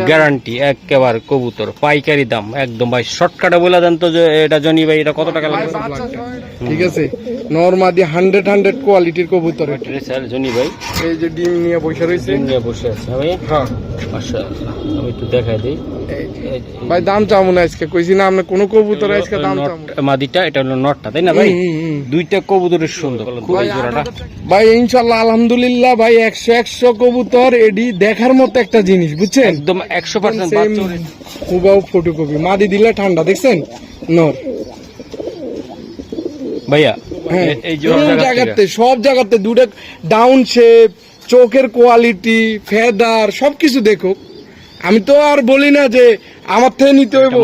Guarantee একেবারে কবুতর পাইকারি দাম একদম ভাই শর্টকাটে বলে দেন তো যে এটা জনি ভাই এটা কত টাকা লাগবে? ঠিক আছে, নরমাদি 100 কোয়ালিটির কবুতর এটা। স্যার জনি ভাই এই যে ডিম নিয়ে বসে রয়েছে, ডিম নিয়ে বসে আছে ভাই। হ্যাঁ মাশাআল্লাহ, আমি একটু দেখাই দেই ভাই। দাম চামু না আজকে, কইছি না আপনি কোন কবুতর আজকে দাম চামু। মাদিটা এটা হলো নটটা তাই না ভাই? দুইটা কবুতরের সুন্দর খুব জোড়াটা ভাই ইনশাআল্লাহ আলহামদুলিল্লাহ ভাই 100 কবুতর এডি দেখার মতো একটা জিনিস বুঝছেন, একদম 100% বাচ্চা হুবাও ফটোকপি। মাদি দিলে ঠান্ডা দেখছেন নর ভাইয়া। এই জায়গাতে সব জায়গাতে দুটো ডাউন শেপ, চোখের কোয়ালিটি, ফেদার সবকিছু দেখো। আমি তো আর বলি না যে আমার থেকে নিতে হইব।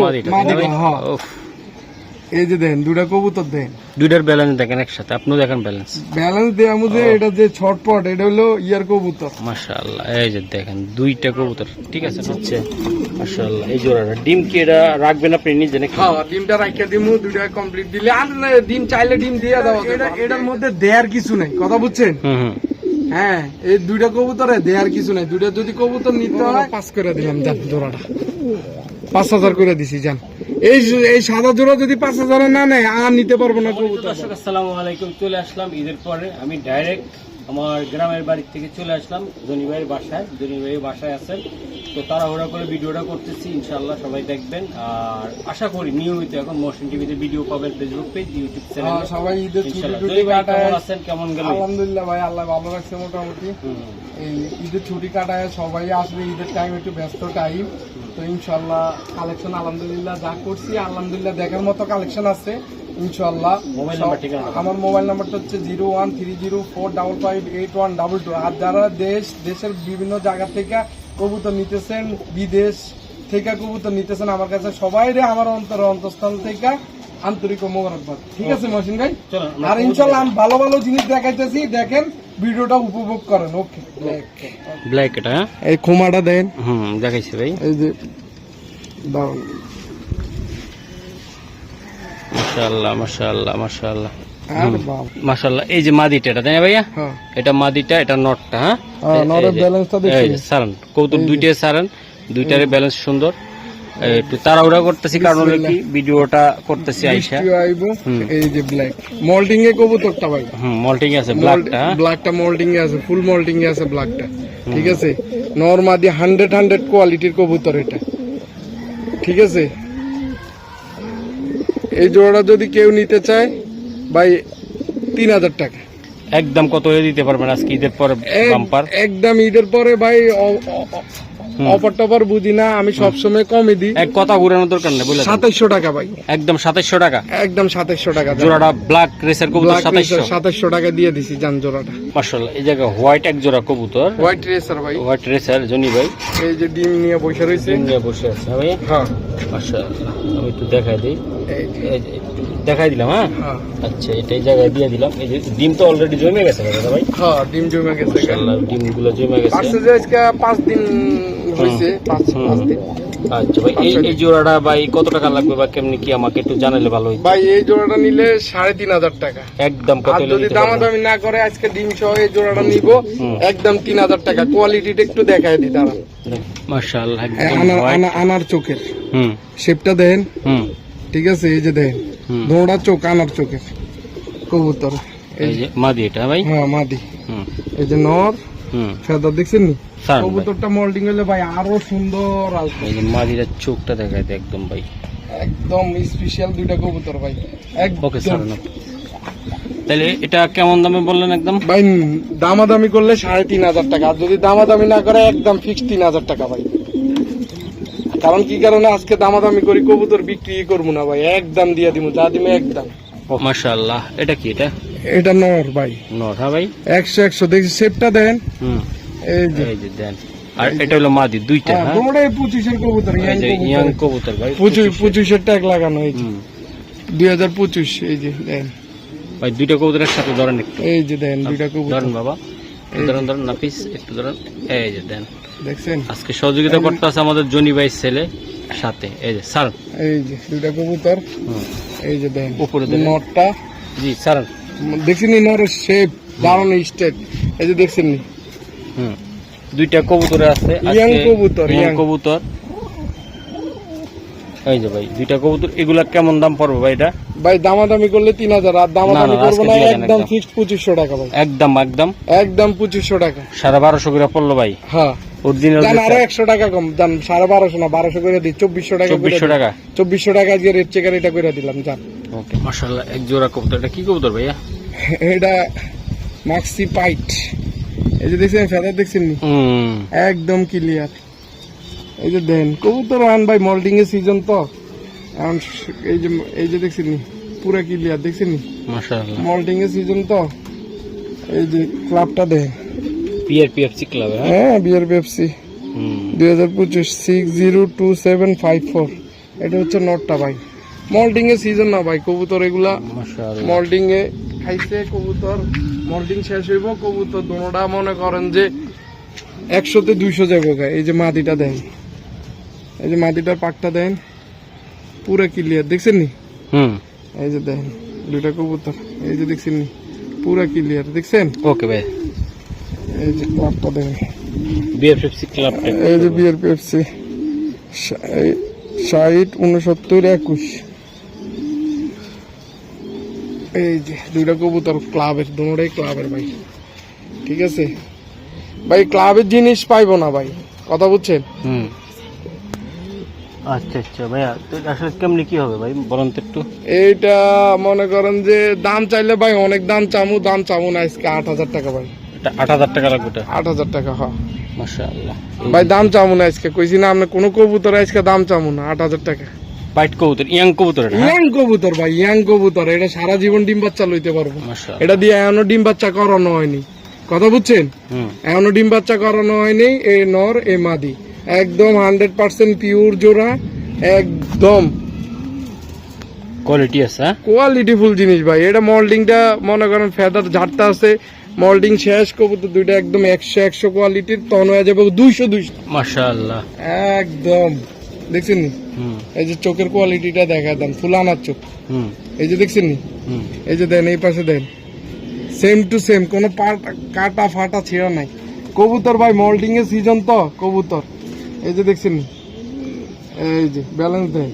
এই যে দেন দুটা কবুতর দেন, দুইটার ব্যালেন্স দেখেন একসাথে, আপনিও দেখেন ব্যালেন্স দেয়া মুঝে। এটা যে ছটপট এটা হলো ইয়ার কবুতর। মাশাআল্লাহ, এই যে দেখেন দুইটা কবুতর ঠিক আছে হচ্ছে মাশাআল্লাহ। এই জোড়াটা ডিম কি এটা রাখবেন আপনি নিজে নাকি? হ্যাঁ ডিমটা রাখিয়া দিমু, দুইটা কমপ্লিট দিলে আর ডিম চাইলে ডিম দিয়া দাও। এটার মধ্যে দেয়ার কিছু নাই, কথা বুঝছেন? হ্যাঁ এই দুইটা কবুতরে দেয়ার কিছু নাই। দুইটা যদি কবুতর নিতে হয় 5 করে দিলাম, যান জোড়াটা 5000 করে দিছি যান। এই সাদা জোড়া যদি 5000 না নেয় আর নিতে পারবো না কবুতর। দর্শক আসসালামু আলাইকুম, চলে আসলাম ঈদের পরে। আমি ডাইরেক্ট আমার গ্রামের বাড়ি থেকে চলে আসলাম জনি ভাইয়ের বাসায়। জনি ভাইয়ের বাসায় আছেন তো তাড়াহুড়া করে ভিডিওটা করতেছি, ইনশাআল্লাহ সবাই দেখবেন। আর আশা করি নিয়মিত এখন মহসিন টিভিতে ভিডিও পাবেন, ফেসবুক পেজ, ইউটিউব চ্যানেলে। সবাই ঈদের ছুটি কেমন আছেন, কেমন গেল? আলহামদুলিল্লাহ ভাই, আল্লাহ ভালো রাখছে মোটামুটি। এই ঈদের ছুটি কাটায় সবাই আসলে ঈদের টাইম একটু ব্যস্ত টাইম তো ইনশাআল্লাহ কালেকশন আলহামদুলিল্লাহ যা করছি আলহামদুলিল্লাহ দেখার মতো কালেকশন আছে ইনশাআল্লাহ। আমার মোবাইল নাম্বারটা হচ্ছে 0130455812। আর যারা দেশের বিভিন্ন জায়গা থেকে কবুতর নিতেছেন, বিদেশ থেকে কবুতর নিতেছেন আমার কাছে, সবাই আমার অন্তঃস্থল থেকে আন্তরিক মোবারকবাদ। ঠিক আছে মহসিন ভাই, আর ইনশাআল্লাহ আমি ভালো ভালো জিনিস দেখাইতেছি, দেখেন ভিডিওটা উপভোগ করেন। ওকে ব্ল্যাক এটা এই খোমাটা দেন। দেখাইছি ভাই, এই যে দারুন মাশাআল্লাহ মাশাআল্লাহ মাশাআল্লাহ মাশাআল্লাহ। এই যে মাদিটা এটা তাই না ভাইয়া? এটা মাদিটা, এটা নটটা। হ্যাঁ নরের ব্যালেন্সটা দেখি সারান কবুতর দুইটাই সারান, দুইটারে ব্যালেন্স সুন্দর। একটু তাড়াহুড়া করতেছি কারণ হলো কি ভিডিওটা করতেছি আইসা। এই যে ব্ল্যাক মোল্ডিং এ কবুতরটা ভাই, মোল্টিং আছে ব্ল্যাকটা মোল্ডিং এ আছে, ফুল মোল্ডিং এ আছে ব্ল্যাকটা। ঠিক আছে, নরমাদি 100 কোয়ালিটির কবুতর এটা। ঠিক আছে, এই জোড়াটা যদি কেউ নিতে চায় ভাই 3000 টাকা একদম। কত হয়ে দিতে পারবেন আজকে ঈদের পরে বাম্পার? একদম ঈদের পরে ভাই অফার টফার বুঝি না, আমি সবসময় কমই দিই। এক কথা ঘুরানোর দরকার নেই, 2700 টাকা ভাই, একদম 2700 টাকা, একদম 2700 টাকা জোড়াটা। ব্ল্যাক রেসার কবুতর 2700 টাকা দিয়ে দিছি জান জোড়াটা। মাশাআল্লাহ, এই জায়গা হোয়াইট এক জোড়া কবুতর, হোয়াইট রেসার ভাই, হোয়াইট রেসার জনি ভাই। এই যে ডিম নিয়ে বসে রয়েছে, ডিম নিয়ে বসে আছে ভাই। হ্যাঁ মাশাআল্লাহ, আমি একটু দেখাই দিই, দেখাই দিলাম। হ্যাঁ আচ্ছা, এটা এই জায়গায় দিয়ে দিলাম। এই যে ডিম তো অলরেডি জমে গেছে ভাই। হ্যাঁ ডিম জমে গেছে, মাশাআল্লাহ ডিমগুলো জমে গেছে। আজকে 5 দিন হইছে, 5 দিন। আচ্ছা ভাই, এই জোড়াটা ভাই কত টাকা লাগবে বা কেমনি কি আমাকে একটু জানালে ভালো হইতো ভাই। এই জোড়াটা নিলে 3500 টাকা একদম। কত যদি দামাদামি না করে আজকে ডিম সহ এই জোড়াটা নিব একদম 3000 টাকা। কোয়ালিটিটা একটু দেখায় দিই তারা। মাশাআল্লাহ, আনার চোখের শেপটা দেন। ঠিক আছে, এই যে দেন দোড়া চোখ, আনার চোখের কবুতর। এই যে মাদি এটা ভাই? হ্যাঁ মাদি। এই যে নর ফেদার দেখছেন নি, কবুতরটা মোল্ডিং হলে ভাই আরো সুন্দর আসবে। এই যে মাদিটার চোখটা দেখায় একদম ভাই, একদম স্পেশাল দুইটা কবুতর ভাই। ওকে স্যার, তাহলে এটা কেমন দামে বললেন? একদম ভাই দামাদামি করলে 3500 টাকা, আর যদি দামাদামি না করে একদম ফিক্সড 3000 টাকা ভাই। কারণ কি কারণে আজকে দামাদামি করি, কবুতর বিক্রি করবো না ভাই, একদম দিয়ে দিব, যা দিব একদম। মাশাআল্লাহ, এটা কি? এটা নর ভাই, নর। হ্যাঁ ভাই 100 দেখি শেপটা দেন। এই যে দেন। আর এটা হলো মাদি দুইটা। হ্যাঁ বড় 25 এর কবুতর, ইয়াং কবুতর ভাই, 25 এর ট্যাগ লাগানো। এই যে 2025। এই যে দেন ভাই দুইটা কবুতরের সাথে ধরেন একটু। এই যে দেন দুইটা কবুতর ধরেন বাবা, ধরেন ধরেন নাফিস একটু ধরেন। এই যে দেন, দেখছেন আজকে সহযোগিতা করতে আছে আমাদের জনি ভাই ছেলে সাথে। এই যে স্যার, এই যে দুইটা কবুতর। এই যে দেন উপরে দেন নটটা। জি স্যার, দেখছেন নি নরের শেপ, দারুণ স্টেট। এই যে দেখছেন নি দুইটা কবুতর আছে Young কবুতর, ইয়াং young। কবুতর। এই যে ভাই দুইটা কবুতর, এগুলা কেমন দাম পড়বে ভাই? এটা ভাই দামাদামি করলে 3000, আর দামাদামি না, না, করবো না, আজকে দিয়ে দেন একদম একদম। ফিক্সড 2500 টাকা ভাই, একদম একদম একদম 2500 টাকা। 1250 করে পড়লো ভাই হ্যাঁ অরিজিনাল। জান আরো 100 টাকা কম, জান 1250 না 1200 করে দিই, 2400 টাকা করে 2400 টাকা। 2400 টাকা আজকে রেট চেকার এটা করে দিলাম জান। ওকে মাশাআল্লাহ, এক জোড়া কবুতর। এটা কি কবুতর ভাইয়া? এটা মাক্সি পাইট। এই যে দেখছেন ফেদার দেখছেন নি, একদম ক্লিয়ার। এই যে দেন কবুতর আন ভাই, মল্টিং এর সিজন তো এখন। এই যে দেখছেন নি পুরো ক্লিয়ার, দেখছেন নি মাশাআল্লাহ, মল্টিং এর সিজন তো। এই যে ক্লাবটা দেন, পিআরপিএফসি ক্লাব। হ্যাঁ বিয়ার পেপসি 2025 602754। এটা হচ্ছে নটটা ভাই, মল্টিং এর সিজন না ভাই, কবুতর এগুলা মাশাআল্লাহ, মল্টিং এ খাইছে কবুতর, মল্টিং শেষ হইব কবুতর দোনোটা মনে করেন যে 100-তে 200 যাবো গা। এই যে মাদিটা দেন, এই যে মাদিটার পাকটা দেন পুরো ক্লিয়ার, দেখছেন নি? এই যে দেন দুইটা কবুতর, এই যে দেখছেন নি পুরো ক্লিয়ার, দেখছেন? ওকে ভাই, এই যে ক্লাবটা দেন, বিএফএফসি ক্লাব। এই যে বিয়ার পেপসি 606921। এই যে দুইটা কবুতর ক্লাবের, দুটোটাই ক্লাবের ভাই, ঠিক আছে ভাই? ক্লাবের জিনিস পাইবো না ভাই, কথা বুঝছেন? আচ্ছা আচ্ছা ভাইয়া, তো আসলে কেমনি কি হবে ভাই বলেন তো একটু। এইটা মনে করেন যে দাম চাইলে ভাই অনেক দাম চামু না, আজকে 8000 টাকা ভাই। এটা 8000 টাকা লাগবে? এটা 8000 টাকা, হ্যাঁ মাশাআল্লাহ ভাই, দাম চামু না আজকে, কইছি না আপনি কোনো কবুতর আজকে দাম চামু না, 8000 টাকা। পাইট কবুতর, ইয়াং কবুতর। এটা ইয়াং কবুতর ভাই, ইয়াং কবুতর, এটা সারা জীবন ডিম বাচ্চা লইতে পারবো। মাশাআল্লাহ, এটা দিয়ে এখনো ডিম বাচ্চা করানো হয়নি, কথা বুঝছেন? এখনো ডিম বাচ্চা করানো হয়নি। এই নর এ মাদি একদম 100% পিওর জোড়া, একদম কোয়ালিটি আছে। কোয়ালিটি ফুল জিনিস ভাই। এটা মল্ডিংটা মনে করেন ফেদার ঝাড়টা আছে, মল্ডিং শেষ, কবুতর দুইটা একদম 100 কোয়ালিটির, তখন হয়ে যাবে 200। মাশাআল্লাহ, একদম দেখছেন নি? এই যে চোখের কোয়ালিটিটা দেখা দেন, ফুলানার চোখ। এই যে দেখছেন নি? এই যে দেন, এই পাশে দেন, সেম টু সেম, কোনো কাটা ফাটা ছেঁড়া নাই। কবুতর ভাই মল্টিং এর সিজন তো কবুতর। এই যে দেখছেন নি? এই যে ব্যালেন্স দেন,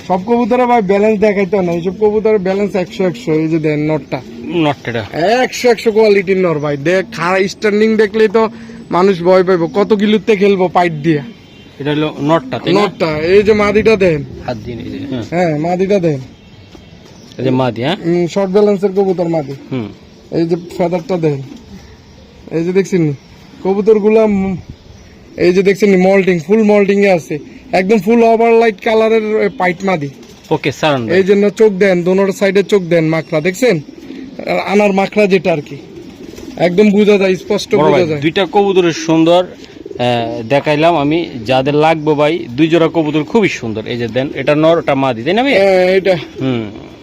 সব কবুতরে ভাই ব্যালেন্স দেখাইতো না, এইসব কবুতর ব্যালেন্স 100। এই যে দেন নটটা, 100 কোয়ালিটির নর ভাই। দেখ খাড়া স্ট্যান্ডিং দেখলেই তো মানুষ ভয় পাইবো, কত কিলোতে খেলবো পাইট দিয়ে। এটা হলো নটটা, তাই না? নটটা। এই যে মাদিটা দেন, হাত দিয়ে এই যে, হ্যাঁ মাদিটা দেন, এই যে মাদি। শর্ট ব্যালেন্সের কবুতর মাদি। এই যে ফেদারটা দেন, এই যে দেখছেন নি কবুতর গুলা, এই যে দেখছেন নি মল্টিং, ফুল মল্টিং এ আছে, একদম ফুল ওভারলাইট কালারের পাইট মাদি। ওকে স্যার, এই জন্য চোখ দেন, দোনোর সাইডে চোখ দেন, মাখরা দেখছেন, আনার মাখরা যেটা আর কি, একদম বোঝা যায়, স্পষ্ট বোঝা যায়। দুইটা কবুতরের সুন্দর দেখাইলাম আমি, যাদের লাগবে ভাই দুই জোড়া কবুতর খুবই সুন্দর। এই যে দেন, এটা নর, এটা মাদি, তাই না ভাই? এটা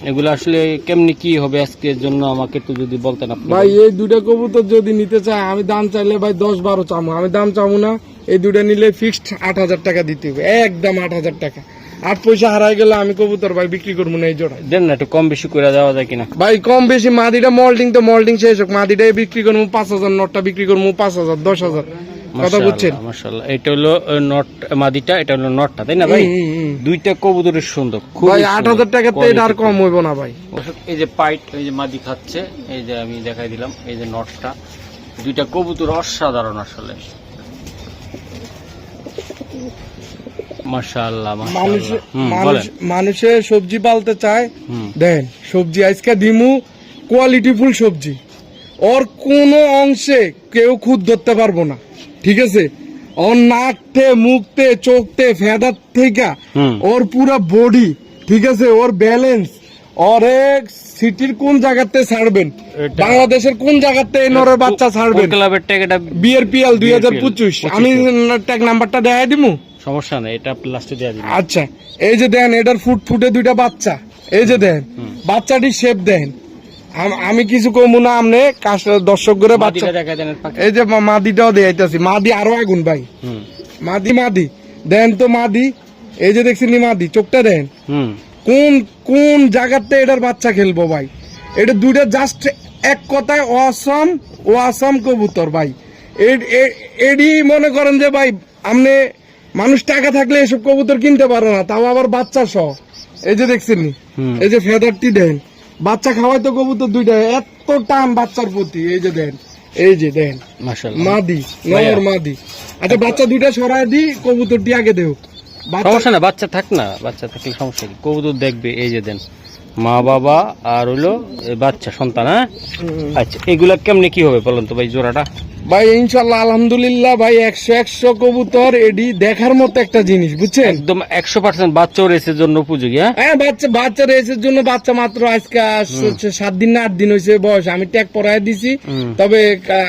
এগুলো আসলে কেমনি কি হবে আজকের জন্য আমাকে একটু যদি বলতেন আপনি ভাই। এই দুইটা কবুতর যদি নিতে চায়, আমি দাম চাইলে ভাই 10-12 চামু, আমি দাম চামু না। এই দুইটা নিলে ফিক্সড 8000 টাকা দিতে হবে, একদম 8000 টাকা। 8 পয়সা হারাই গেলে আমি কবুতর ভাই বিক্রি করবো না এই জোড়া। দেন না, একটু কম বেশি করে দেওয়া যায় কিনা ভাই? কম বেশি মাদিটা মল্টিং তো মল্টিং শেষ হোক, মাদিটাই বিক্রি করবো 5000, নটটা বিক্রি করবো 5000, 10,000, কথা বুঝছেন? মাশাআল্লাহ, এটা হলো নট মাদিটা, এটা হলো নটটা, তাই না ভাই? দুইটা কবুতরের সুন্দর ভাই। 8000 টাকাতে এটা আর কম হইব না ভাই। এই যে পাইট, এই যে মাদি খাচ্ছে, এই যে আমি দেখাই দিলাম, এই যে নটটা, দুইটা কবুতর অসাধারণ আসলে, মাশাআল্লাহ মাশাআল্লাহ। মানুষে সবজি পালতে চায়, দেন সবজি আজকে দিমু কোয়ালিটি ফুল সবজি, ওর কোন অংশে কেউ খুদ ধরতে পারবো না, ঠিক আছে? ওর নাকতে, মুখতে, চোখতে, ফেদার থেকে ওর পুরো বডি, ঠিক আছে? ওর ব্যালেন্স, ওর সিটির কোন জায়গাতে ছাড়বেন, বাংলাদেশের কোন জায়গাতে এই নরের বাচ্চা ছাড়বেন, ক্লাবের ট্যাগ এটা বিআরপিএল 2025। আমি ট্যাগ নাম্বারটা দেখাই দিমু, সমস্যা নেই, এটা লাস্টে দেয়া দিন। আচ্ছা। এই যে দেন, এটার ফুটে দুইটা বাচ্চা, এই যে দেন বাচ্চাটির শেপ দেন। আমি কিছু কমু না, আমনে দর্শক করে বাচ্চা দেখা দেন। এই যে মাদিটাও দেখাইতেছি, মাদি আরো আগুন ভাই, মাদি দেন তো মাদি। এই যে দেখছেন মাদি, চোখটা দেন, কোন কোন জায়গাতে এটার বাচ্চা খেলবো ভাই। এটা দুইটা জাস্ট এক কথায় অসম কবুতর ভাই। এডি মনে করেন যে ভাই আপনি মানুষ টাকা থাকলে এসব কবুতর কিনতে পারে না, তাও আবার বাচ্চা সহ। এই যে দেখছেন নি, এই যে ফেদারটি দেন, বাচ্চা খাওয়াই তো কবুতর দুইটা, এত টান বাচ্চার প্রতি। এই যে দেন, এই যে দেন মাশাআল্লাহ মাদি, নর মাদি। আচ্ছা বাচ্চা দুইটা সরাই দি, কবুতরটি আগে দেও। সমস্যা না, বাচ্চা থাক না, বাচ্চা থাকলে সমস্যা কি, কবুতর দেখবে। এই যে দেন মা বাবা আর হইলো বাচ্চা সন্তান। হ্যাঁ আচ্ছা, এগুলা কেমনে কি হবে বলেন তো ভাই জোড়াটা? ভাই ইনশাল্লাহ আলহামদুলিল্লাহ ভাই 100 কবুতর এডি দেখার মতো একটা জিনিস, বুঝছেন? একদম 100% বাচ্চা রেসের জন্য উপযোগী। হ্যাঁ বাচ্চা রেসের জন্য, বাচ্চা মাত্র আজকে 7 দিন না 8 দিন হয়েছে বয়স। আমি ট্যাগ পরাই দিছি, তবে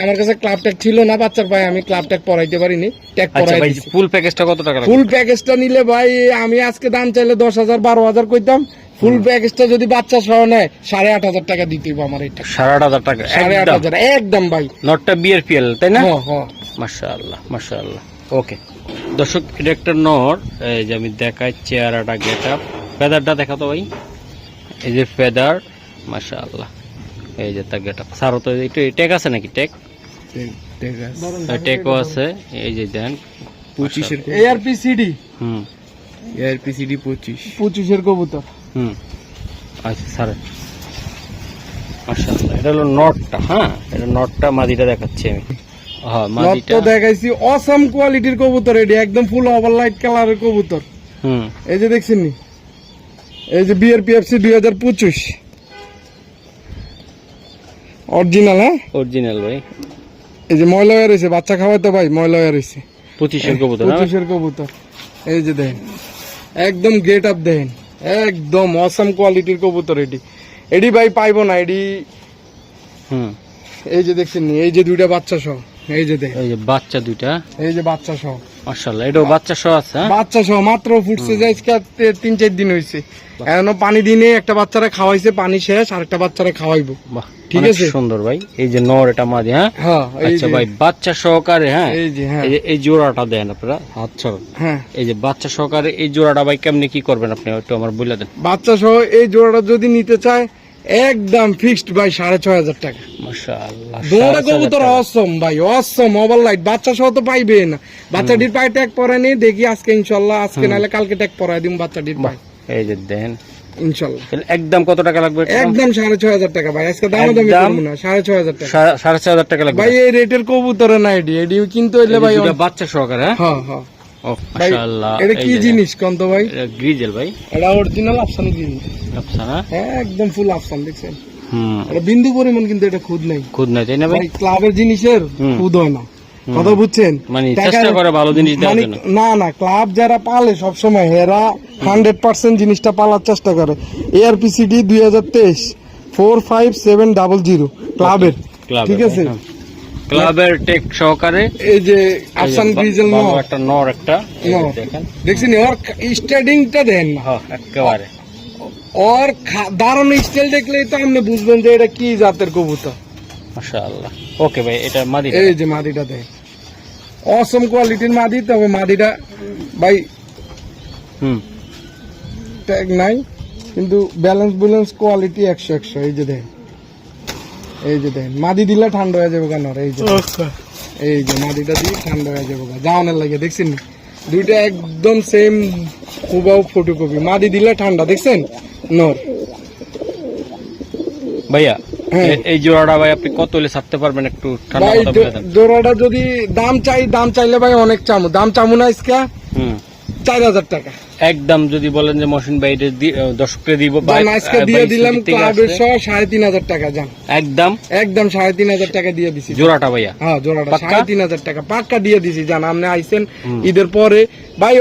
আমার কাছে ক্লাব ট্যাগ ছিল না বাচ্চার পায়ে, আমি ক্লাব ট্যাগ পরাইতে পারিনি, ট্যাগ পরাই দিছি। ফুল প্যাকেজটা কত টাকা লাগবে? ফুল প্যাকেজটা নিলে ভাই আমি আজকে দাম চাইলে 10,000 12,000 কইতাম। ফুল প্যাকেজটা যদি বাচ্চা সহ নেয় 8,500 টাকা দিতে হবে আমার। এটা 8,500 টাকা 8,500 একদম ভাই। নটটা বিআরপিএল তাই না? হ্যাঁ হ্যাঁ মাশাআল্লাহ মাশাআল্লাহ। ওকে দর্শক, এটা একটা নর। এই যে আমি দেখাই চেহারাটা, গেটআপ, ফেদারটা দেখাতো ভাই। এই যে ফেদার, মাশাআল্লাহ। এই যে তার গেটআপ। স্যার তো একটু ট্যাগ আছে নাকি? ট্যাগ ট্যাগও আছে। এই যে দেন 25 এর এআরপিসিডি। এআরপিসিডি 25 এর কবুতর। আচ্ছা স্যার মাশাআল্লাহ। এটা হলো নটটা। হ্যাঁ এটা নটটা, মাদিটা দেখাচ্ছি আমি। হ্যাঁ মাদিটা দেখাইছি, অসাম কোয়ালিটির কবুতর। এটি একদম ফুল ওভারলাইট কালারের কবুতর। এই যে দেখছেন নি, এই যে বিআরপিএফসি 2025 অরিজিনাল। হ্যাঁ অরিজিনাল ভাই। এই যে ময়লা হয়ে রয়েছে, বাচ্চা খাওয়াই তো ভাই, ময়লা হয়ে রয়েছে। 25 এর কবুতর। 25 এর কবুতর। এই যে দেন, একদম গেট আপ দেন, একদম অসাম কোয়ালিটির কবুতর। এডি ভাই পাইবো না এডি। এই যে দেখছেন নি, এই যে দুইটা বাচ্চা সহ। এই যে দেখ, এই যে বাচ্চা দুইটা, এই যে বাচ্চা সহ। মাশাআল্লাহ, এটাও বাচ্চা সহ আছে। বাচ্চা সহ মাত্র ফুটছে, যে 3-4 দিন হয়েছে। এখনো পানি দিনে একটা বাচ্চারা খাওয়াইছে, পানি শেষ, আরেকটা বাচ্চারা খাওয়াইবো। ঠিক আছে, সুন্দর ভাই। এই যে নর, এটা মাদি। হ্যাঁ আচ্ছা ভাই, বাচ্চা সহকারে। হ্যাঁ এই জোড়াটা দেন আপনারা, হাত ছাড়ুন। হ্যাঁ এই যে বাচ্চা সহকারে এই জোড়াটা ভাই কেমনে কি করবেন আপনি একটু আমার বলে দেন। বাচ্চা সহ এই জোড়াটা যদি নিতে চায় একদম ফিক্সড ভাই 6,500 টাকা। মাশাআল্লাহ, দোড়া কবুতর অসম ভাই, অসম ওভারলাইট। বাচ্চা সহ তো পাইবে না, বাচ্চাটির পায়ে ট্যাগ পরাই নেই। দেখি আজকে ইনশাআল্লাহ, আজকে নাহলে কালকে ট্যাগ পরাই দিম বাচ্চাটির পায়ে। এই যে দেন ইনশাআল্লাহ। একদম কত টাকা লাগবে? একদম 6,500 টাকা ভাই। আজকে দাম দামি করব না, 6,500 টাকা। 6,500 টাকা লাগবে ভাই। এই রেটের কবুতর না এডি কিন্তু হইলে ভাই বাচ্চা সহকারে। হ্যাঁ হ্যাঁ ও মাশাআল্লাহ। এটা কি জিনিস কোন তো ভাই? এটা গ্রিজেল ভাই, এটা অরিজিনাল আফসান গ্রিজেল। আফসান একদম ফুল আফসান, দেখছেন? এটা বিন্দু পরিমাণ কিন্তু এটা খুদ নাই তাই না ভাই? ক্লাবের জিনিসের খুদ হয় না, কথা বুঝছেন? মানে চেষ্টা করে ভালো জিনিস দেওয়ার জন্য। না ক্লাব যারা পালে সব সময় এরা 100% জিনিসটা পালার চেষ্টা করে। এআরপিসিডি 2023 45700 ক্লাবের, ঠিক আছে? ক্লাবের টেক সহকারে। এই যে আফসান গ্রিজেল নর, একটা নর, একটা দেখেন, দেখছেন? ওর স্টার্টিংটা দেন না, হ্যাঁ একেবারে ওর দারুণ স্টাইল দেখলেই তো আপনি বুঝবেন যে এটা কি জাতের কবুতর। মাশাআল্লাহ। ওকে ভাই, এটা মাদি। এই যে মাদিটা দেখ, অসম কোয়ালিটির মাদি। তবে মাদিটা ভাই ট্যাগ নাই, কিন্তু ব্যালেন্স কোয়ালিটি 100। এই যে দেখ, এই যে দেখ, মাদি দিলে ঠান্ডা হয়ে যাবে কেন? এই যে মাদিটা দিয়ে ঠান্ডা হয়ে যাবে যাওয়ানের লাগে, দেখছেন? দুইটা একদম সেম হুবাহু ফটোকপি। মাদি দিলে ঠান্ডা, দেখছেন? নর ভাইয়া, এই জোড়াটা ভাই আপনি কত হলে ছাড়তে পারবেন একটু ঠান্ডা কথা বলে দেন। জোড়াটা যদি দাম চাইলে ভাই অনেক দাম চামু না। আজকে 4,000 টাকা একদম। যদি বলেন যে মহসিন ভাই দর্শককে দিব, আজকে দিয়ে দিলাম ক্লাবের সহ 3,500 টাকা। যান একদম 3,500 টাকা দিয়ে দিছি জোড়াটা ভাইয়া। হ্যাঁ জোড়াটা 3,500 টাকা পাক্কা দিয়ে দিছি। জান আপনি আইছেন ঈদের পরে ভাই,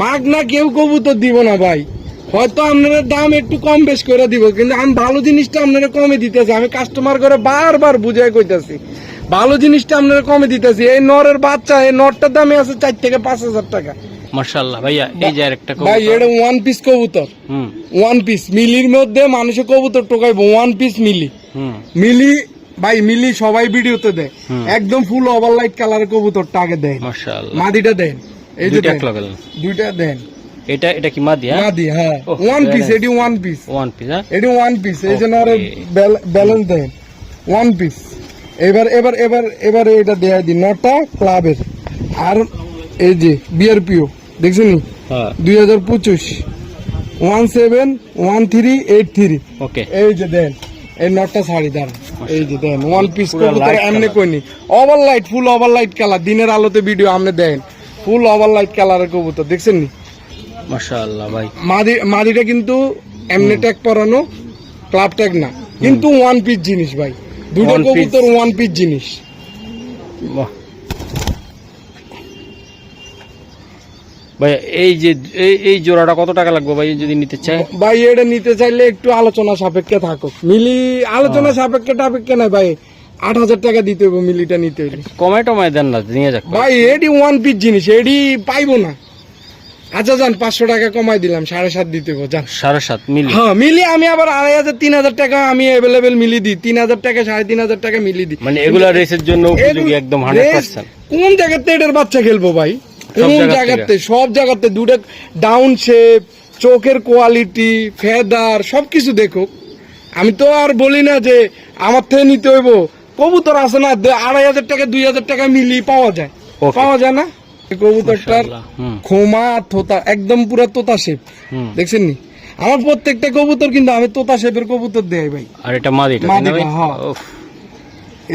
মাগনা কেউ কবুতর দিব না ভাই। হয়তো আপনার দাম একটু কম বেশ করে দিব, কিন্তু আমি ভালো জিনিসটা আপনারা কমে দিতেছি। আমি কাস্টমার করে বারবার বুঝাই কইতাছি, ভালো জিনিসটা আপনারা কমে দিতেছি। এই নরের বাচ্চা, এই নরটার দামে আছে 4 থেকে 5,000 টাকা। মাশাআল্লাহ ভাইয়া, এই যে আরেকটা ভাই, এটা ওয়ান পিস কবুতর। ওয়ান পিস মিলির মধ্যে মানুষে কবুতর টোকাইবো। ওয়ান পিস মিলি ভাই, মিলি সবাই ভিডিওতে দেয়। একদম ফুল ওভারলাইট কালারের কবুতরটা আগে দেয়। মাশাআল্লাহ, মাদিটা দেন। এই যে দুইটা দেন। এটা কি মাদি? মাদি, হ্যাঁ ওয়ান পিস। এটি ওয়ান পিস। হ্যাঁ এটি ওয়ান পিস। এই যে নরের ব্যালেন্স দেন, ওয়ান পিস। এবার এবার এবার এবারে এটা দেয়া দিন নটা ক্লাবের। আর এই যে বিআরপিও দেখছেন হ্যাঁ 2025 171383 ওকে এই যে দেন এই নটটা শাড়ি দাঁড়ান এই যে দেন ওয়ান পিস পুরা কবুতর light এমনি color। কইনি ওভারলাইট ফুল ওভারলাইট কালার দিনের আলোতে ভিডিও আপনি দেন ফুল ওভারলাইট কালারের কবুতর দেখছেন নি মাশাআল্লাহ ভাই মাদিটা কিন্তু এমনি ট্যাগ পরানো ক্লাব ট্যাগ না কিন্তু ওয়ান পিস জিনিস ভাই দুটো One piece। কবুতর ওয়ান পিস জিনিস। বাহ ভাই এই যে এই জোড়াটা কত টাকা লাগবে ভাই যদি নিতে চাই? ভাই এটা নিতে চাইলে একটু আলোচনা সাপেক্ষে থাকুক মিলি আলোচনা সাপেক্ষে টাপেক্ষে না ভাই 8,000 টাকা দিতে হবে মিলিটা নিতে হইলে। কমায় টমায় দেন না নিয়ে যাক ভাই এডি ওয়ান পিস জিনিস এডি পাইবো না। আচ্ছা যান 500 টাকা কমাই দিলাম 7.5 দিতে হবে যান 7.5 মিলি। হ্যাঁ মিলি আমি আবার 2,500 3,000 টাকা আমি অ্যাভেলেবেল মিলি দিই 3,000 টাকা 3,500 টাকা মিলি দিই। মানে এগুলা রেসের জন্য উপযোগী একদম 100%। কোন জায়গাতে এটার বাচ্চা খেলবো ভাই কোন জায়গা জায়গাতে সব জায়গাতে দুটো ডাউন শেপ চোখের কোয়ালিটি ফেদার সবকিছু দেখো। আমি তো আর বলি না যে আমার থেকে নিতে হইব কবুতর আছে না 2,500 টাকা 2,000 টাকা মিলি পাওয়া যায় Okay. পাওয়া যায় না এই কবুতরটার মাশাআল্লাহ। হুম খোমা তোতা একদম পুরো তোতা শেপ হুম। দেখছেন নি আমার প্রত্যেকটা কবুতর কিন্তু আমি তোতা শেপের কবুতর দেই ভাই। আর এটা মাদিটা মাদিটা, তাই না ভাই? হ্যাঁ। উফ,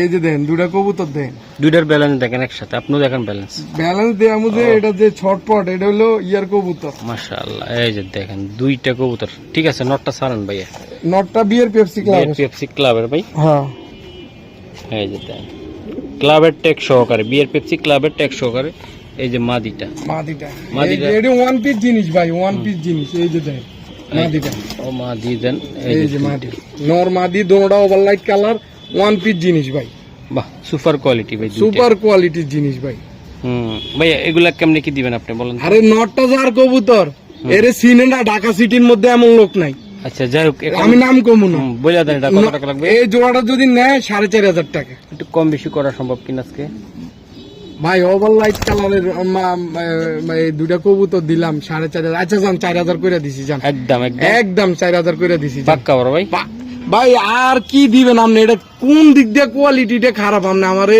এই যে দেন দুটা কবুতর দেন দুইটার ব্যালেন্স দেখেন একসাথে, আপনিও দেখেন ব্যালেন্স। ব্যালেন্স দেয়া মুঝে এটা যে ছটপট এটা হলো ইয়ার কবুতর মাশাআল্লাহ এই যে দেখেন দুইটা কবুতর। ঠিক আছে নটটা সারান ভাইয়া। নটটা বিয়ের পেপসি ক্লাব পেপসি ক্লাবের ভাই। হ্যাঁ এই যে দেখেন ক্লাবের ট্যাগ সহকারে বিয়ের পেপসি ক্লাবের ট্যাগ সহকারে এই যে মাদিটা। মাদিটা মাদিটা। এটা ওয়ান পিস জিনিস ভাই ওয়ান পিস জিনিস এই যে দেন মাদিটা ও মাদি দেন এই যে মাদি নর মাদি দোনোটা ওভারলাইট কালার ওয়ান পিস জিনিস ভাই বাহ সুপার কোয়ালিটি ভাই দুইটা। সুপার কোয়ালিটির জিনিস ভাই। ভাইয়া এগুলা কেমনে কি দিবেন আপনি বলেন তো? আরে নটটা যার কবুতর এর সিনে না ঢাকা সিটির মধ্যে এমন লোক নাই। আচ্ছা যাই হোক এখন আমি নাম কমু না বলে দেন এটা কত টাকা লাগবে? এই জোড়াটা যদি নেয় 4,500 টাকা। একটু কম বেশি করা সম্ভব কিনা আজকে? ভাই ওভারলাইট কালারের এই দুটা কবুতর দিলাম 4,500। আচ্ছা যান 4,000 করে দিছি যান একদম একদম একদম 4,000 করে দিছি যান। পাক্কা বড় ভাই। ভাই আর কি দিবেন আপনি এটা কোন দিক দিয়ে কোয়ালিটিটা খারাপ আপনি আমারে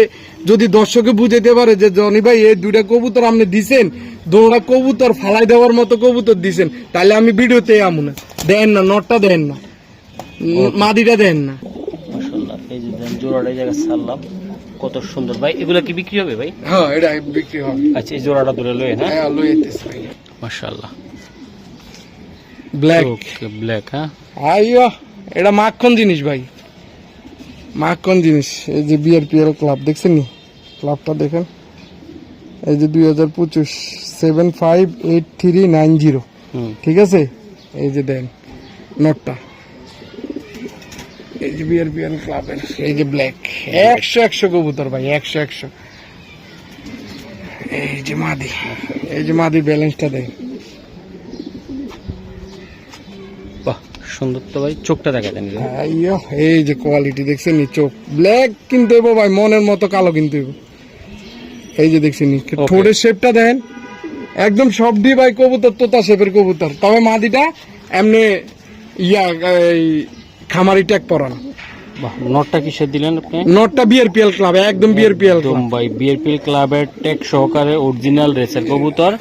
যদি দর্শকে বুঝাইতে পারে যে জনি ভাই এই দুইটা কবুতর আপনি দিছেন দোনোটা কবুতর ফালাই দেওয়ার মতো কবুতর দিছেন তাহলে আমি ভিডিওতে আমু না। দেন না নটটা দেন না মাদিটা দেন না। মাশাআল্লাহ এই যে দেন জোড়াটা এই জায়গা ছাড়লাম কত সুন্দর ভাই। এগুলা কি বিক্রি হবে ভাই? হ্যাঁ এটা বিক্রি হবে। আচ্ছা এই জোড়াটা ধরে লই হ্যাঁ হ্যাঁ লইতেছে ভাই মাশাআল্লাহ ব্ল্যাক ওকে ব্ল্যাক হ্যাঁ আইয়ো এটা মাখন জিনিস ভাই মাখন জিনিস। এই যে বিআরপিএল ক্লাব দেখছেন নি ক্লাবটা দেখেন এই যে 2025 758390 হুম ঠিক আছে এই যে দেন নটটা এই যে বিআরপিএল ক্লাবের এই যে ব্ল্যাক 100 কবুতর ভাই 100 এই যে মাদি ব্যালেন্সটা দেন। বাহ সুন্দর তো ভাই। চোখটা দেখা দেন আইয়ো এই যে কোয়ালিটি দেখছেন নি চোখ ব্ল্যাক কিন্তু হইব ভাই মনের মতো কালো কিন্তু হইব। এই যে দেখছেন নি ঠোঁটের শেপটা দেন একদম সব দিয়ে ভাই কবুতর তোতা শেপের কবুতর তবে মাদিটা এমনি ইয়া এই খামারি ট্যাগ পরানো। বাহ নটটা কিসের দিলেন আপনি? নটটা বিআরপিএল ক্লাব একদম বিআরপিএল একদম ভাই বিআরপিএল ক্লাবের ট্যাগ সহকারে অরিজিনাল রেসের কবুতর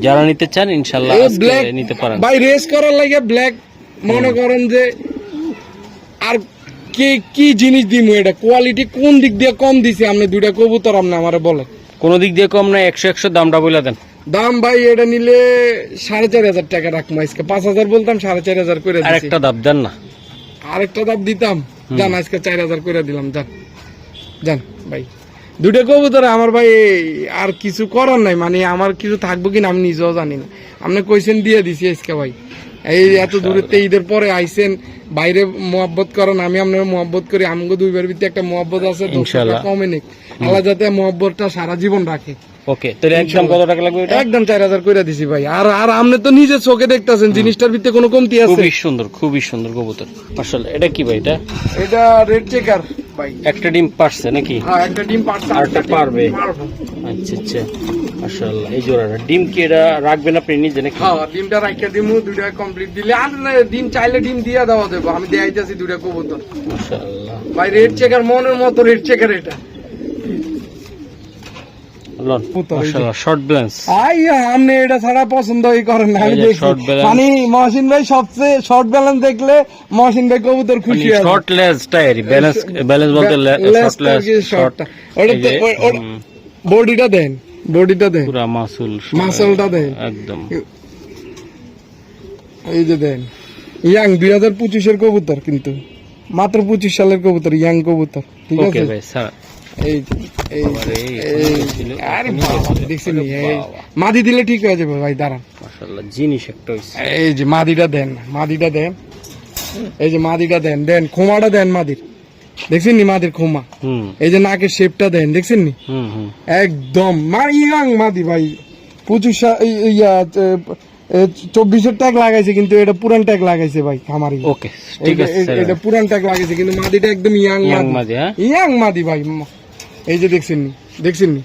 যারা নিতে চান ইনশাআল্লাহ আজকে ব্ল্যাক নিতে পারেন ভাই রেস করার লাগে ব্ল্যাক মনে করেন যে আর কি জিনিস দিমু এটা কোয়ালিটি কোন দিক দিয়ে কম দিছে আপনি দুইটা কবুতর আপনি আমারে বলেন। কোন দিক দিয়ে কম না 100 দামটা বলে দেন। দাম ভাই এটা নিলে 4,500 টাকা রাখবো আজকে 5,000 বলতাম 4,500 করে আর দিছি। একটা দাম দেন না। আরেকটা দাম দিতাম জান আজকে 4,000 করে দিলাম জান জান ভাই দুটো কবুতর আমার ভাই আর কিছু করার নাই মানে আমার কিছু থাকবো কিনা আমি নিজেও জানি না আপনি কইছেন দিয়ে দিছি আজকে ভাই এই এত দূরেতে ঈদের পরে আইছেন বাইরে মোহাব্বত করেন আমি আপনার মোহাব্বত করি আমগো দুইবার ভিতরে একটা মোহাব্বত আছে ইনশাআল্লাহ। কমে নেই আল্লাহ যাতে মোহাব্বতটা সারা জীবন রাখে। ওকে তাহলে একদম কত টাকা লাগবে এটা? একদম 4,000 করে দিছি ভাই আর আর আপনি তো নিজে চোখে দেখতাছেন জিনিসটার ভিতরে কোনো কমতি আছে? খুবই সুন্দর কবুতর আসলে। এটা কি ভাই এটা? এটা রেড চেকার ভাই একটা ডিম পারছে নাকি? হ্যাঁ একটা ডিম পারছে আরেকটা পারবে। পারবো। আচ্ছা আচ্ছা মাশাআল্লাহ। এই জোড়াটা ডিম কি এটা রাখবেন আপনি নিজে নাকি? হ্যাঁ ডিমটা রাখিয়া দিমু, দুইটা কমপ্লিট দিলে আর ডিম চাইলে ডিম দিয়া দেওয়া দেবো, আমি দেয়াইতেছি দুইটা কবুতর। মাশাআল্লাহ ভাই রেড চেকার মনের মতো রেড চেকার এটা। মাশাআল্লাহ শর্ট ব্যালেন্স। আপনি এটা ছাড়া পছন্দই করেন না, আমি এই যে দেখছি। short balance। মানে মহসিন ভাই সবচেয়ে শর্ট ব্যালেন্স দেখলে মহসিন ভাই কবুতর খুশি হয়। শর্ট লেজ টায়ারি ব্যালেন্স বলতে শর্ট লেজ শর্ট। বডিটা দেন, বডিটা দেন, পুরা মাসলটা দেন একদম। এই যে দেন ইয়াং 2025 কবুতর, কিন্তু মাত্র 25 সালের কবুতর, ইয়াং কবুতর, ঠিক ওকে আছে। ভাই স্যার। এই এই বাবারে, আরে বাবা দেখছেন, এই মাদি দিলে ঠিক হয়ে যাবে ভাই, দাঁড়ান। মাশাআল্লাহ জিনিস একটা হইছে। এই যে মাদিটা দেন, মাদিটা দেন, এই যে মাদিটা দেন, দেন খোমাটা দেন মাদির, দেখছেন নি মাদির খোমা, এই যে নাকের শেপটা দেন, দেখছেন নি একদম ইয়াং মাদি ভাই। 24 ট্যাগ লাগাইছে, কিন্তু এটা পুরান ট্যাগ লাগাইছে ভাই খামারি। ওকে ঠিক আছে, এটা পুরান ট্যাগ লাগাইছে, কিন্তু মাদিটা একদম ইয়াং মাদি, ইয়াং মাদি ভাই। এই যে দেখছেন নি, দেখছেন নি,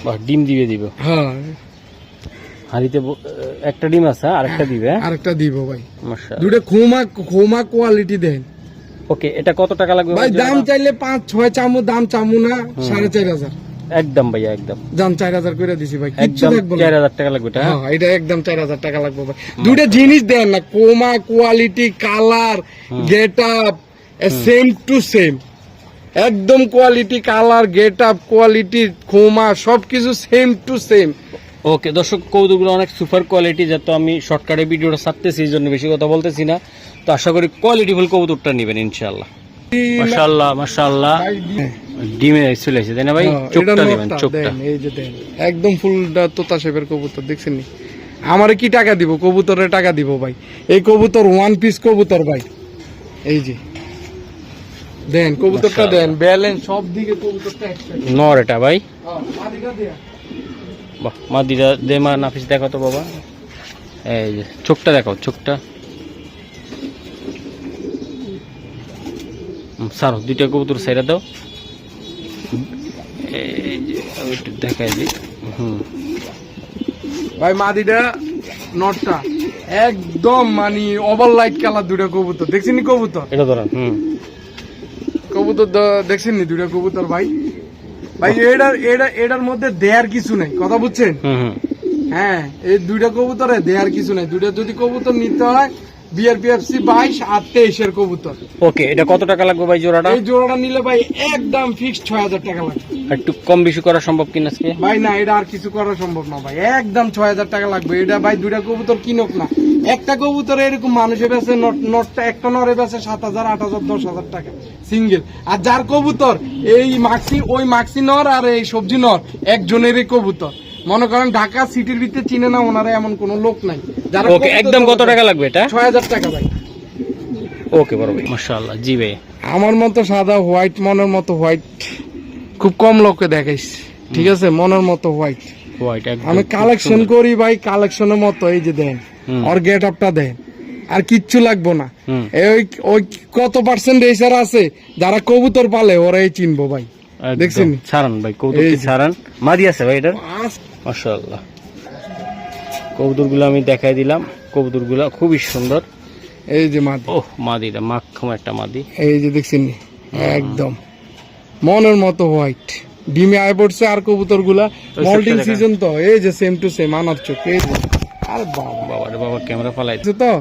বাহ ডিম দিবে। হ্যাঁ হাড়িতে একটা ডিম আছে, আরেকটা দিবে। আরেকটা দিব ভাই। মাশাআল্লাহ দুটো খোমা কোয়ালিটি দেন। ওকে এটা কত টাকা লাগবে ভাই? দাম চাইলে 5-6 চামু, দাম চামু না 4,500। একদম ভাইয়া একদম দাম 4,000 করে দিছি ভাই, কিচ্ছু একদম লাগবে না। 4000 টাকা লাগবে এটা। হ্যাঁ এটা একদম 4,000 টাকা লাগবে ভাই। দুটো জিনিস দেন না, কোমা quality, colour, get up same to same, একদম quality, colour, get up, quality, খোমা সবকিছু সেম টু সেম। ওকে দর্শক, কৌতুকগুলো অনেক সুপার কোয়ালিটি, যাতে আমি শর্টকাটে ভিডিওটা ছাড়তেছি, এই জন্য বেশি কথা বলতেছি না। তো আশা করি কোয়ালিটিফুল কবুতরটা নেবেন ইনশাআল্লাহ। মাশাআল্লাহ মাশাআল্লাহ ডিমে চলে আসে, তাই না ভাই? চোখটা নেবেন, চোখটা এই যে দেন, একদম ফুলটা তোতা শেপের কবুতর, দেখছেন নি? আমারে কি টাকা দিব? কবুতরের টাকা দিব ভাই। এই কবুতর ওয়ান পিস কবুতর ভাই, এই যে দেন কবুতরটা দেন, ব্যালেন্স সব দিকে কবুতরটা একসাথে। নর এটা ভাই, মাদিটা দেয়া। বাহ মাদিরা দেমা নাফিস দেখো তো বাবা, এই যে চোখটা দেখাও, চোখটা স্যার দুইটা কবুতর সাইরা দাও, এই যে আমি একটু দেখাই দিই। ভাই মাদিটা নটটা একদম মানে ওভার লাইট কালার, দুটা কবুতর দেখছেন নি? কবুতর এটা ধরেন কবুতর দেখছেন নি? দুটা কবুতর ভাই, ভাই এটার মধ্যে দেয়ার কিছু নাই, কথা বুঝছেন? হ্যাঁ এই দুইটা কবুতরে দেয়ার কিছু নাই। দুইটা যদি কবুতর নিতে হয় BRPFC 22 আর 23 কবুতর। ওকে এটা কত টাকা লাগবে ভাই জোড়াটা? এই জোড়াটা নিলে ভাই একদম ফিক্সড 6,000 টাকা লাগবে। একটু কম বেশি করা সম্ভব কিনা আজকে? ভাই না, এটা আর কিছু করা সম্ভব না ভাই, একদম 6,000 টাকা লাগবে। এটা ভাই দুইটা কবুতর কিনক না, একটা কবুতর এরকম মানুষের কাছে নটটা একটা নরে বেছে 7,000, 8,000, 10,000 টাকা সিঙ্গেল। আর যার কবুতর এই মাক্সি নর আর এই সবজি নর একজনেরই কবুতর, মনে করেন ঢাকা সিটির ভিতরে চিনে না ওনারা, এমন কোন লোক নাই। যারা ওকে একদম কত টাকা লাগবে এটা? 6,000 টাকা ভাই। ওকে বড় ভাই মাশাআল্লাহ। জি ভাই আমার মতো সাদা হোয়াইট, মনের মতো হোয়াইট খুব কম লোকে দেখাইছি, ঠিক আছে? মনের মতো হোয়াইট আমি কালেকশন করি ভাই, কালেকশনের মতো। এই যে দেন, ওর গেট আপটা দেন, আর কিচ্ছু লাগবো না। ওই কত পার্সেন্ট রেসার আছে যারা কবুতর পালে, ওরাই চিনবো ভাই, দেখছেন? ছাড়ান ভাই কবুতর, ছাড়ান। মাদি আছে ভাই এটার? মাশাআল্লাহ কবুতরগুলো আমি দেখাই দিলাম, কবুতরগুলো খুবই সুন্দর। এই যে মাদি, ওহ মাদিটা মাখম একটা মাদি, এই যে দেখছেন একদম মনের মতো হোয়াইট, ডিমে আয় পড়ছে। আর কবুতর গুলা মল্টিং সিজন তো, এই যে সেম টু সেম আনার চোখ। এই আর বাবা রে বাবা ক্যামেরা ফালাইছে তো,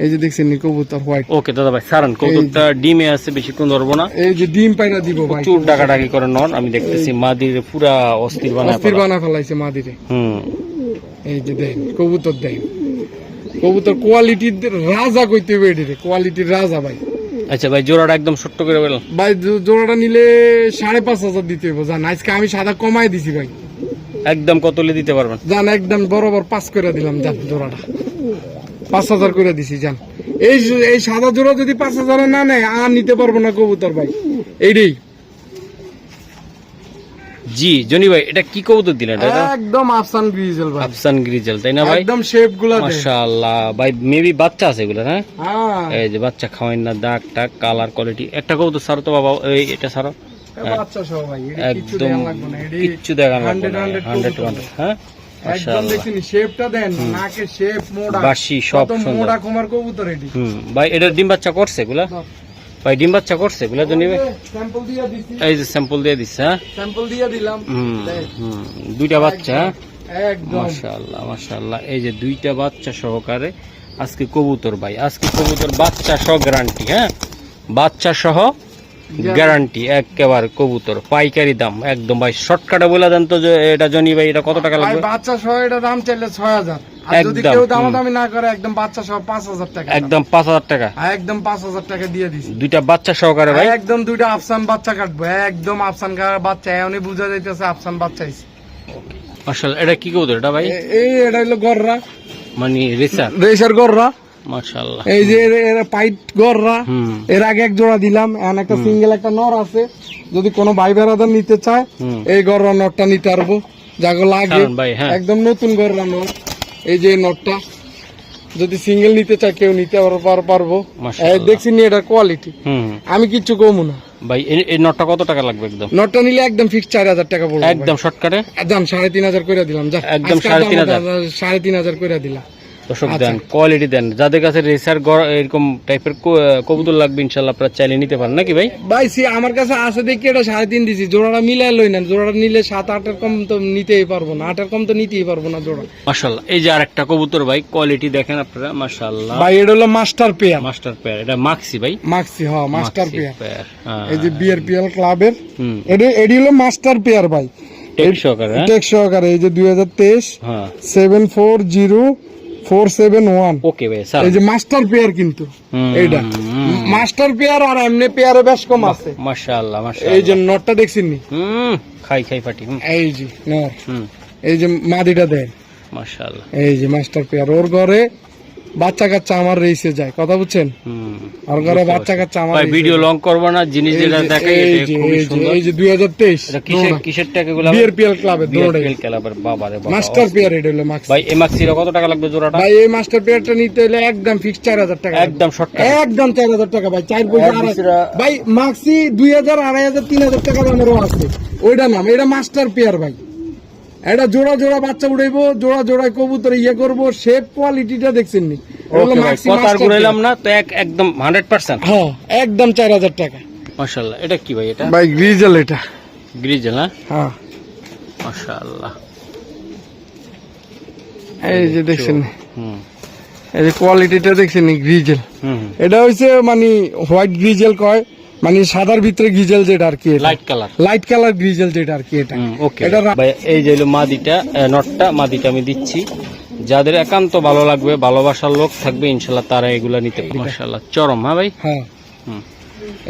এই যে দেখছেন কবুতর হোয়াইট। ওকে দাদা ভাই ছাড়ান, কবুতরটা ডিমে আছে, বেশিক্ষণ ধরবো না। এই যে ডিম পাইরা দিব ভাই, প্রচুর ডাকাডাকি করে নন, আমি দেখতেছি মাদির পুরা অস্থির বানা ফেলাইছে মাদিরে। এই যে দেন কবুতর, দেন কবুতর কোয়ালিটির রাজা কইতে হবে, এটিরে কোয়ালিটির রাজা ভাই। আচ্ছা ভাই জোড়াটা একদম ছোট্ট করে বলেন ভাই। জোড়াটা নিলে 5,500 দিতে হবে জান, আজকে আমি সাদা কমাই দিছি ভাই। একদম কত দিতে পারবেন জান? একদম বরাবর 5 করে দিলাম জান, জোড়াটা 5,000 করে দিছি জান। এই সাদা জোড়া যদি 5,000 না নেয় আর নিতে পারবো না কবুতর ভাই, এইটাই। জি জনি ভাই এটা কি কবুতর দিলেন? এটা একদম আফসান গ্রিজেল ভাই, আফসান গ্রিজেল, তাই না ভাই? একদম শেপ গুলা মাশাআল্লাহ ভাই, মেবি বাচ্চা আছে এগুলো না? হ্যাঁ এই যে বাচ্চা খাওয়াই না, দাগ টাক কালার কোয়ালিটি। একটা কবুতর ছাড়ো তো বাবা, এই এটা ছাড়ো, বাচ্চা সহ ভাই, এটা কিচ্ছু একদম দেখান লাগবে না, এটা কিচ্ছু দেখানো লাগবে না 100 100 হ্যাঁ একদম মাশাআল্লাহ দেখছেন শেপটা দেন, নাকের শেপ মোড়া, বাসি সব কত সুন্দর। মোড়া কুমার কবুতর এটি। ভাই এটা ডিম বাচ্চা করছে এগুলা ভাই ডিম বাচ্চা করছে এগুলা তো নিবে স্যাম্পল দিয়ে দিছি, এই যে স্যাম্পল দিয়ে দিচ্ছে হ্যাঁ স্যাম্পল দিয়ে দিলাম। দুইটা বাচ্চা একদম মাশাআল্লাহ মাশাআল্লাহ এই যে দুইটা বাচ্চা সহকারে আজকে কবুতর ভাই, আজকে কবুতর বাচ্চা সহ গ্যারান্টি, হ্যাঁ বাচ্চা সহ গ্যারান্টি একেবারে কবুতর পাইকারি দাম একদম ভাই শর্টকাটে বলে দেন তো যে এটা জনি ভাই এটা কত টাকা ভাই লাগবে? বাচ্চা সহ এটা দাম চাইলে 6000, আর যদি একদম, কেউ দামাদামি না করে একদম বাচ্চা সহ 5000 টাকা, একদম 5000 টাকা একদম 5000 টাকা দিয়ে দিছি। দুইটা বাচ্চা সহকারে ভাই একদম দুইটা আফসান বাচ্চা কাটবো, একদম আফসান বাচ্চা, এমনি বুঝা যাইতেছে আফসান বাচ্চা হইছে। মাশাআল্লাহ এটা কি কবুতর এটা ভাই? এই এটা হলো গররা, মানে রেসার রেসার গররা, মাশাআল্লাহ এই যে এর পাইট গররা, এর আগে এক জোড়া দিলাম, এখন একটা সিঙ্গেল একটা নর আছে, যদি কোনো ভাই বেড়াদার নিতে চায় এই গররা নরটা নিতে পারবো, যাগো লাগে কারণ ভাই হ্যাঁ একদম নতুন গররা নর, এই যে নরটা যদি সিঙ্গেল নিতে চায় কেউ নিতে পারবো। মাশাআল্লাহ। দেখছি নি এটার কোয়ালিটি, আমি কিচ্ছু কমু না। ভাই এই নটটা কত টাকা লাগবে একদম? নটটা নিলে একদম ফিক্স 4000 টাকা পড়বে, একদম শর্টকাটে দাম 3500 করে দিলাম, যা একদম 3500 3500 করে দিলাম। দর্শক দেন কোয়ালিটি দেন, যাদের কাছে রেসার এরকম টাইপের কবুতর লাগবে ইনশাআল্লাহ আপনারা চাইলে নিতে পারেন নাকি ভাই? ভাই আমার কাছে আছে দেখি এটা 3.5 দিছি, জোড়াটা মিলাই লই না, জোড়াটা নিলে 7-8 কম তো নিতেই পারবো না, 8 কম তো নিতেই পারবো না জোড়া। মাশাআল্লাহ এই যে আরেকটা কবুতর ভাই কোয়ালিটি দেখেন আপনারা মাশাআল্লাহ ভাই এটা হলো মাস্টার পেয়ার, মাস্টার পেয়ার, এটা মাক্সি ভাই, মাক্সি হ্যাঁ মাস্টার মাক্সি পেয়ার, পেয়ার, এই যে বিআরপিএল ক্লাবের হুম এডি হলো মাস্টার পেয়ার ভাই, টেক সহকারে হ্যাঁ? টেক সহকারে, এই যে 2023 হ্যাঁ 740471, ওকে ভাই স্যার এই যে মাস্টার পেয়ার কিন্তু এইটা মাস্টার পেয়ার, আর এমনি পেয়ারে বেশ কম আছে। মাশাআল্লাহ এই মাশাআল্লাহ যে নটটা দেখছেন নি, খাই ফাটি এই যে নর, এই যে মাদিটা দেন, মাশাআল্লাহ এই যে মাস্টার পেয়ার, ওর ঘরে বাচ্চা কাচ্চা আমার রেসে যায়, কথা বুঝছেন, ওর ঘরে বাচ্চা কাচ্চা আমার ভাই ভিডিও লং করব না, জিনিস যেটা দেখাই এটা খুবই সুন্দর। এই যে 2023 এটা কিসের টাকা গুলো? বিআরপিএল ক্লাবের দৌড়ে বিআরপিএল ক্লাবের বাবা রে বাবা মাস্টার পেয়ার, এটা হলো মাক্স। ভাই এই মাক্সির কত টাকা লাগবে জোড়াটা? ভাই এই মাস্টার পেয়ারটা নিতে হলে একদম ফিক্স 4000 টাকা, একদম শর্টকাট একদম 4000 টাকা ভাই, 4 পয়সা ভাই মাক্সি 2000 2500 3000 টাকা দামেরও আছে, ওইটা নাম এটা মাস্টার পেয়ার ভাই, এটা জোড়া জোড়া বাচ্চা উড়াইবো, জোড়া জোড়া কবুতর ইয়ে করবো, শেপ কোয়ালিটিটা দেখছেন নি, ওকে ভাই কথা আর ঘুরাইলাম না তো, একদম 100%। হ্যাঁ একদম 4000 টাকা। মাশাআল্লাহ এটা কি ভাই? এটা ভাই গ্রিজেল, এটা গ্রিজেল হ্যাঁ হ্যাঁ মাশাআল্লাহ এই যে দেখছেন, হুম এই যে কোয়ালিটিটা দেখছেন নি গ্রিজেল, হুম এটা হইছে মানে হোয়াইট গ্রিজেল কয়, মানে সাদার ভিতরে গ্রিজেল যেটা আর কি, light colour, light colour grizzle যেটা আর কি, এটা ওকে ভাই এই যে হলো মাদিটা নটটা, মাদিটা আমি দিচ্ছি, যাদের একান্ত ভালো লাগবে ভালোবাসার লোক থাকবে ইনশাআল্লাহ তারা এগুলা নিতে পারে। মাশাআল্লাহ চরম হ্যাঁ ভাই, হ্যাঁ হুম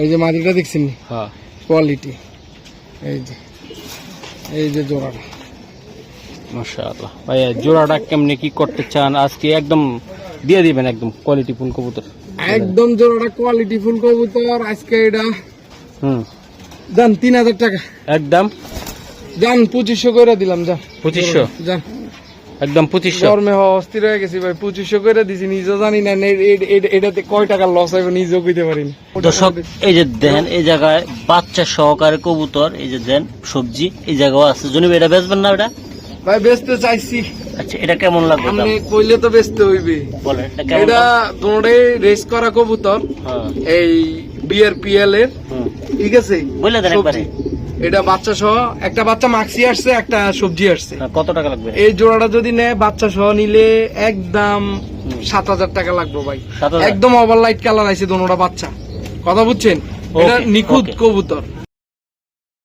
এই যে মাদিটা দেখছেন নি হ্যাঁ কোয়ালিটি, এই যে জোড়াটা, মাশাআল্লাহ ভাই জোড়াটা কেমনে কি করতে চান আজকে একদম দিয়ে দিবেন, একদম কোয়ালিটি ফুল কবুতর, একদম জোড়াটা কোয়ালিটি ফুল কবুতর, আজকে এটা দেন 3000 টাকা, একদম যান 2500 করে দিলাম, যা 2500 যান, একদম 2500। গরমে অস্থির হয়ে গেছি ভাই, 2500 করে দিছি, নিজেও জানি না এটাতে কয় টাকা লস হবে নিজেও কইতে পারি না। দর্শক এই যে দেন এই জায়গায় বাচ্চা সহকারে কবুতর, এই যে দেন সবজি এই জায়গাও আছে, জনি এটা বেচবেন না? এটা ভাই বেচতে চাইছি। আচ্ছা এটা কেমন লাগবে? আপনি কইলে তো বেচতে হইবে, বলেন এটা কেমন? এটা দোড়ে রেস করা কবুতর, হ্যাঁ এই বিআরপিএল এর, ঠিক আছে বলে দেন একবারে, এটা বাচ্চা সহ, একটা বাচ্চা মাক্সি আসছে, একটা সবজি আসছে। কত টাকা লাগবে? এই জোড়াটা যদি নেয় বাচ্চা সহ নিলে একদম 7000 টাকা লাগবে ভাই, 7000? একদম ওভার লাইট কালার আছে দোনোটা বাচ্চা, কথা বুঝছেন, এটা নিখুঁত কবুতর।